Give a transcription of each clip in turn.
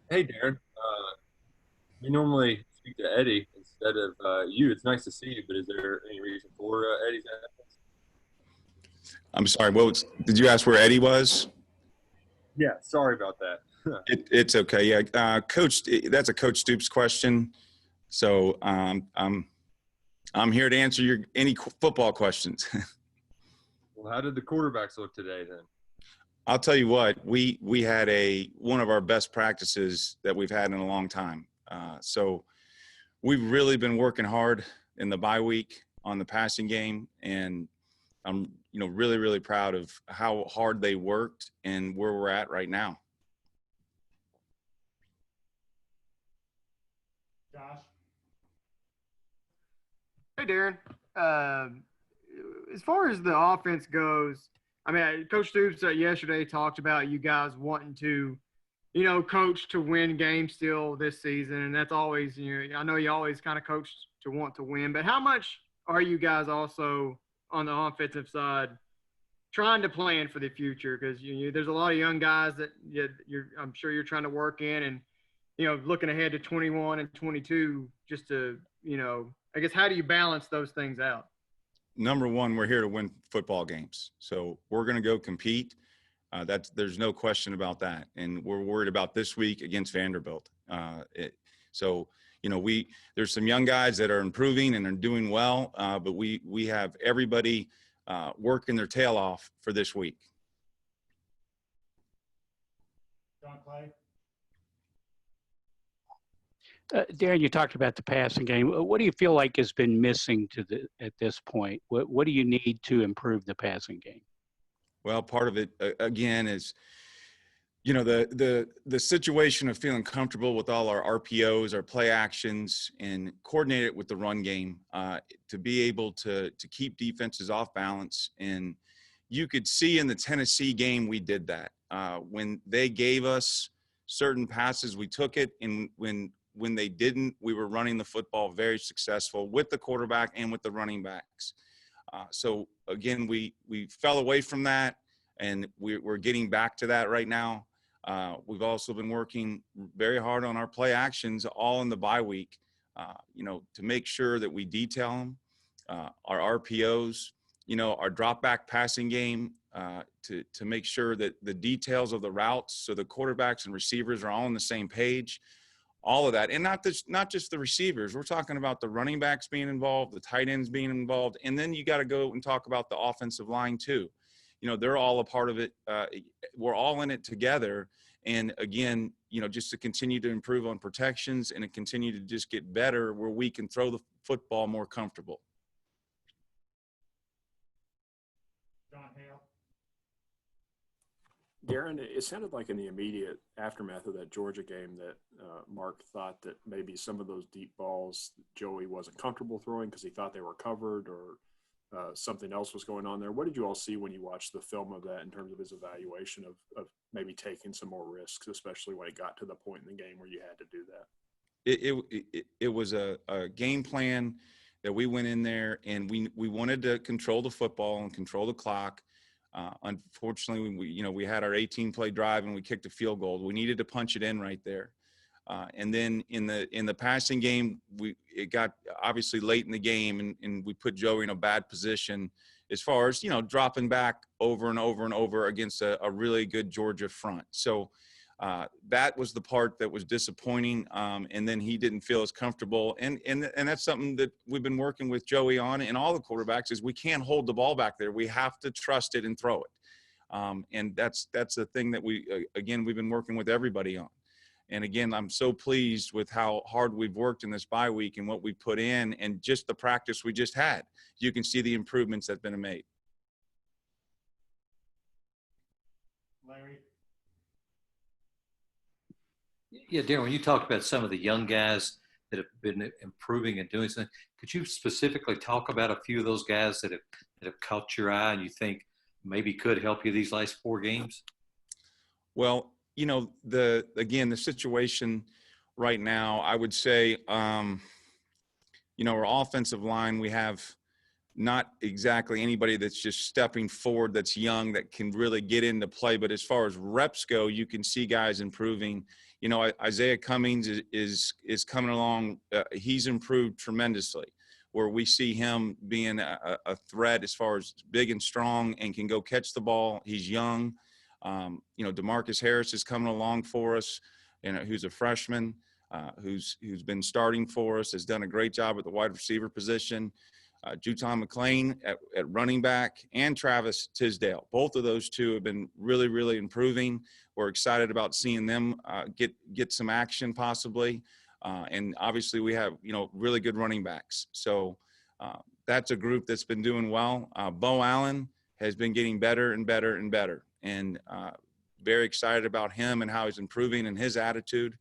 Hey, Darren. We normally speak to Eddie instead of you. It's nice to see you, but is there any reason for Eddie's absence? I'm sorry. Did you ask where Eddie was? Yeah, sorry about that. It's okay. Yeah, Coach. That's a Coach Stoops question. So I'm here to answer your any football questions. Well, how did the quarterbacks look today then? I'll tell you what. We had a one of our best practices that we've had in a long time. So we've really been working hard in the bye week on the passing game, and I'm really proud of how hard they worked and where we're at right now. Josh. Hey, Darren. As far as the offense goes, I mean, Coach Stoops yesterday talked about you guys wanting to, coach to win games still this season, and that's always, I know you always kind of coach to want to win, but how much are you guys also on the offensive side trying to plan for the future? Because there's a lot of young guys that I'm sure you're trying to work in, and looking ahead to 21 and 22, just to I guess, how do you balance those things out? Number one, we're here to win football games. So we're going to go compete. There's no question about that. And we're worried about this week against Vanderbilt. So there's some young guys that are improving and are doing well, but we have everybody working their tail off for this week. John Clay. Darren, you talked about the passing game. What do you feel like has been missing at this point? What do you need to improve the passing game? Well, part of it again is, the situation of feeling comfortable with all our RPOs, our play actions, and coordinate it with the run game to be able to keep defenses off balance. And you could see in the Tennessee game we did that when they gave us certain passes, we took it, and when they didn't, we were running the football very successful with the quarterback and with the running backs. So again, we fell away from that, and we're getting back to that right now. We've also been working very hard on our play actions all in the bye week, to make sure that we detail them, our RPOs, our drop back passing game, to make sure that the details of the routes, so the quarterbacks and receivers are all on the same page. All of that, and not just the receivers. We're talking about the running backs being involved, the tight ends being involved, and then you got to go and talk about the offensive line too. They're all a part of it. We're all in it together. And again, just to continue to improve on protections and to continue to just get better where we can throw the football more comfortable. John Hale. Darren, it sounded like in the immediate aftermath of that Georgia game that Mark thought that maybe some of those deep balls Joey wasn't comfortable throwing because he thought they were covered, or something else was going on there. What did you all see when you watched the film of that in terms of his evaluation of maybe taking some more risks, especially when it got to the point in the game where you had to do that? It was a game plan that we went in there, and we wanted to control the football and control the clock. Unfortunately, we had our 18-play drive and we kicked a field goal. We needed to punch it in right there. And then in the passing game, it got obviously late in the game, and we put Joey in a bad position as far as dropping back over and over and over against a really good Georgia front. So that was the part that was disappointing. And then he didn't feel as comfortable, and that's something that we've been working with Joey on and all the quarterbacks is we can't hold the ball back there. We have to trust it and throw it. And that's the thing that we've been working with everybody on. And again, I'm so pleased with how hard we've worked in this bye week and what we put in, and just the practice we just had. You can see the improvements that have been made. Larry. Yeah, Darren, when you talked about some of the young guys that have been improving and doing something, could you specifically talk about a few of those guys that have caught your eye and you think maybe could help you these last 4 games? Well, the situation right now, I would say, our offensive line, we have not exactly anybody that's just stepping forward that's young that can really get into play. But as far as reps go, you can see guys improving. You know, Isaiah Cummings is coming along. He's improved tremendously, where we see him being a threat as far as big and strong and can go catch the ball. He's young. You know, DeMarcus Harris is coming along for us, who's a freshman, who's been starting for us, has done a great job at the wide receiver position. Juton McLean at running back, and Travis Tisdale. Both of those two have been really, really improving. We're excited about seeing them get some action possibly. And obviously we have, you know, really good running backs. So that's a group that's been doing well. Bo Allen has been getting better and better and better. And very excited about him and how he's improving and his attitude.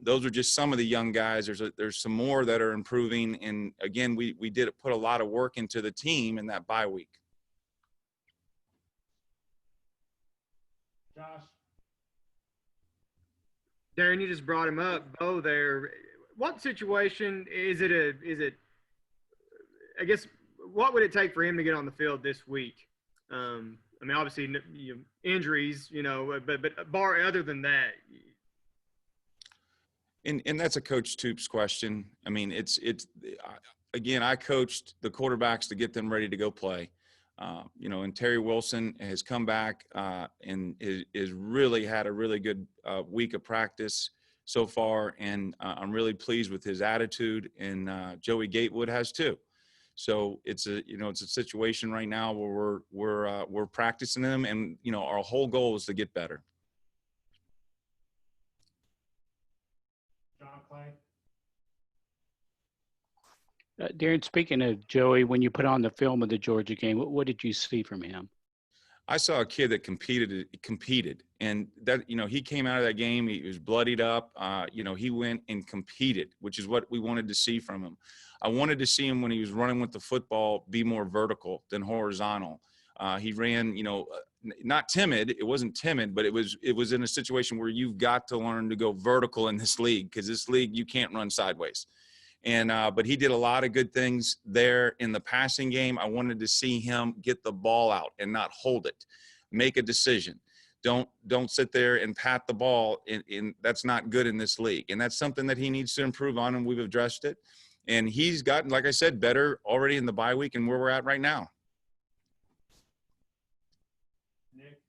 Those are just some of the young guys. There's some more that are improving. And again, we did put a lot of work into the team in that bye week. Josh, Darin, you just brought him up, Bo there. What situation is it, I guess, what would it take for him to get on the field this week? I mean, obviously injuries, you know, but bar other than that. And that's a Coach Toops question. I mean, again, I coached the quarterbacks to get them ready to go play. You know, and Terry Wilson has come back and is really had a really good week of practice so far. And I'm really pleased with his attitude, and Joey Gatewood has too. So it's a situation right now where we're practicing them, and, you know, our whole goal is to get better. John Clay, Darin, speaking of Joey, when you put on the film of the Georgia game, what did you see from him? I saw a kid that competed, and that, you know, he came out of that game, he was bloodied up. You know, he went and competed, which is what we wanted to see from him. I wanted to see him when he was running with the football be more vertical than horizontal. He ran, you know, not timid. It wasn't timid, but it was in a situation where you've got to learn to go vertical in this league, because this league you can't run sideways. And but he did a lot of good things there in the passing game. I wanted to see him get the ball out and not hold it. Make a decision. Don't sit there and pat the ball. That's not good in this league. And that's something that he needs to improve on, and we've addressed it. And he's gotten, like I said, better already in the bye week and where we're at right now. Nick,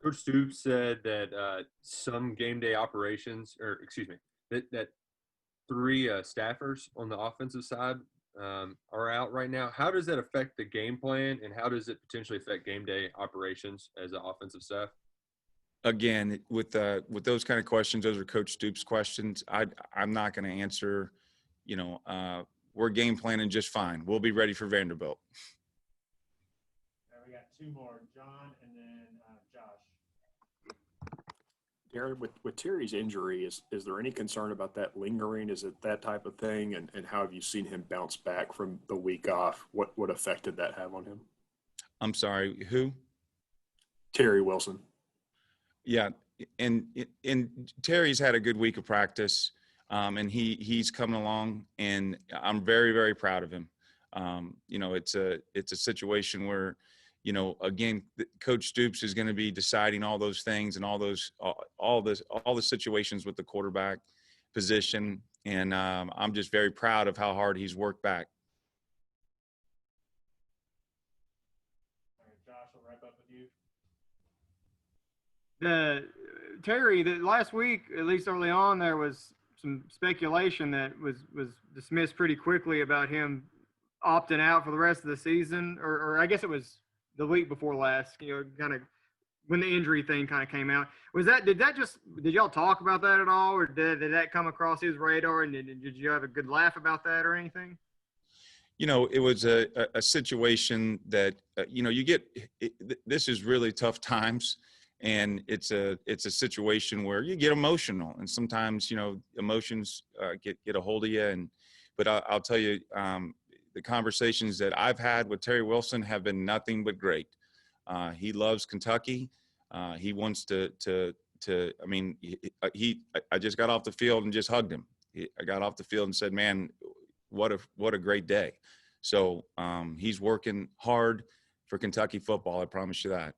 Coach Stoops said that some game day operations, or excuse me, that three staffers on the offensive side are out right now. How does that affect the game plan, and how does it potentially affect game day operations as an offensive staff? Again, with those kind of questions, those are Coach Stoops' questions. I'm not going to answer. You know, we're game planning just fine. We'll be ready for Vanderbilt. we got two more, John and then Josh. Darin, with Terry's injury, is there any concern about that lingering? Is it that type of thing? And how have you seen him bounce back from the week off? What effect did that have on him? I'm sorry, who? Terry Wilson. Yeah, and Terry's had a good week of practice, and he's coming along, and I'm very, very proud of him. You know, it's a situation where, you know, again, Coach Stoops is going to be deciding all those things and all the situations with the quarterback position, and I'm just very proud of how hard he's worked back. All right, Josh, we'll wrap up with you. Terry, the last week, at least early on, there was some speculation that was dismissed pretty quickly about him opting out for the rest of the season, or I guess it was the week before last, you know, kind of when the injury thing kind of came out. Did y'all talk about that at all, or did that come across his radar, and did you have a good laugh about that or anything? You know, it was a situation that, you know, this is really tough times. And it's a situation where you get emotional, and sometimes, you know, emotions get a hold of you. But I'll tell you, the conversations that I've had with Terry Wilson have been nothing but great. He loves Kentucky. He wants to. I mean, I just got off the field and just hugged him. I got off the field and said, "Man, what a great day. So he's working hard for Kentucky football. I promise you that.